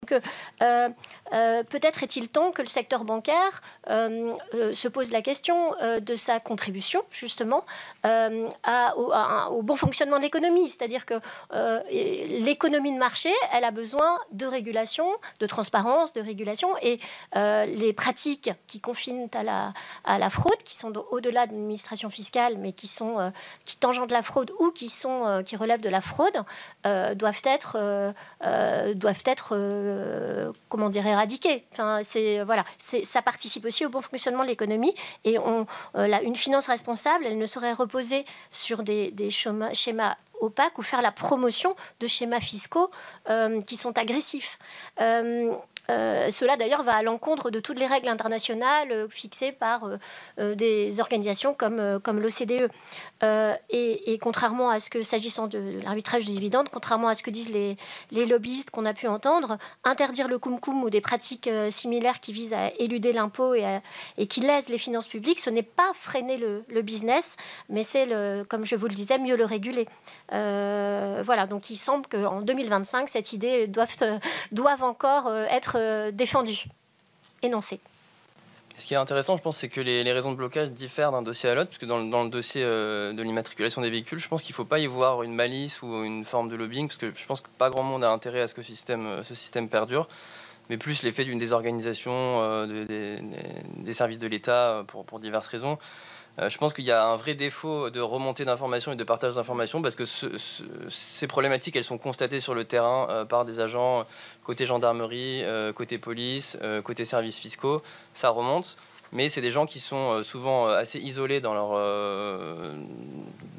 que peut-être est-il temps que le secteur bancaire se pose la question de sa contribution, justement, au bon fonctionnement de l'économie. C'est-à-dire que l'économie de marché, elle a besoin de régulation, de transparence, de régulation, et les pratiques qui confinent à la fraude, qui sont au-delà de l'administration fiscale, mais qui tangentent la fraude ou qui relèvent de la fraude, doivent être comment dire, éradiquées. Enfin, voilà, ça participe aussi au bon fonctionnement de l'économie, et une finance responsable, elle ne saurait reposer sur des schémas opaques ou faire la promotion de schémas fiscaux qui sont agressifs. Cela d'ailleurs va à l'encontre de toutes les règles internationales fixées par des organisations comme l'OCDE. Et contrairement à ce que, s'agissant de l'arbitrage des dividendes, contrairement à ce que disent les lobbyistes qu'on a pu entendre, interdire le cum-cum ou des pratiques similaires qui visent à éluder l'impôt et qui lèsent les finances publiques, ce n'est pas freiner le business, mais c'est, comme je vous le disais, mieux le réguler. Voilà, donc il semble qu'en 2025, cette idée doive encore être défendues, énoncées. Ce qui est intéressant, je pense, c'est que les raisons de blocage diffèrent d'un dossier à l'autre, parce que dans le dossier de l'immatriculation des véhicules, je pense qu'il ne faut pas y voir une malice ou une forme de lobbying, parce que je pense que pas grand monde a intérêt à ce que ce système perdure, mais plus l'effet d'une désorganisation des services de l'État pour diverses raisons. Je pense qu'il y a un vrai défaut de remontée d'informations et de partage d'informations, parce que ces problématiques, elles sont constatées sur le terrain par des agents côté gendarmerie, côté police, côté services fiscaux. Ça remonte, mais c'est des gens qui sont souvent assez isolés dans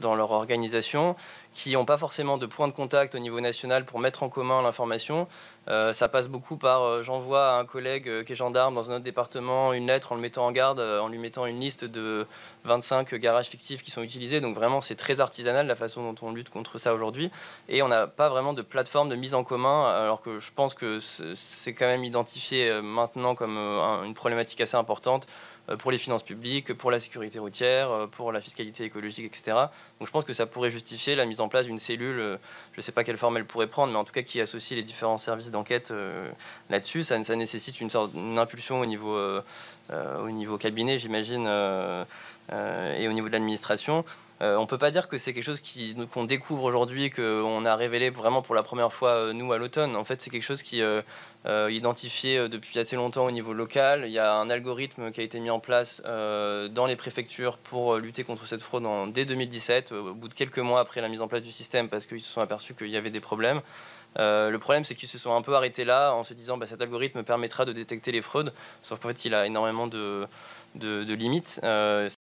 leur organisation, qui n'ont pas forcément de point de contact au niveau national pour mettre en commun l'information. Ça passe beaucoup par j'envoie à un collègue qui est gendarme dans un autre département une lettre en le mettant en garde, en lui mettant une liste de 25 garages fictifs qui sont utilisés. Donc vraiment, c'est très artisanal la façon dont on lutte contre ça aujourd'hui. Et on n'a pas vraiment de plateforme de mise en commun, alors que je pense que c'est quand même identifié maintenant comme une problématique assez importante pour les finances publiques, pour la sécurité routière, pour la fiscalité écologique, etc. Donc je pense que ça pourrait justifier la mise en place d'une cellule, je ne sais pas quelle forme elle pourrait prendre, mais en tout cas qui associe les différents services d'enquête là-dessus. Ça nécessite une impulsion au niveau cabinet, j'imagine, et au niveau de l'administration. On ne peut pas dire que c'est quelque chose qu'on découvre aujourd'hui, qu'on a révélé vraiment pour la première fois, nous, à l'automne. En fait, c'est quelque chose qui est identifié depuis assez longtemps au niveau local. Il y a un algorithme qui a été mis en place dans les préfectures pour lutter contre cette fraude dès 2017, au bout de quelques mois après la mise en place du système, parce qu'ils se sont aperçus qu'il y avait des problèmes. Le problème, c'est qu'ils se sont un peu arrêtés là en se disant cet algorithme permettra de détecter les fraudes, sauf qu'en fait, il a énormément de limites.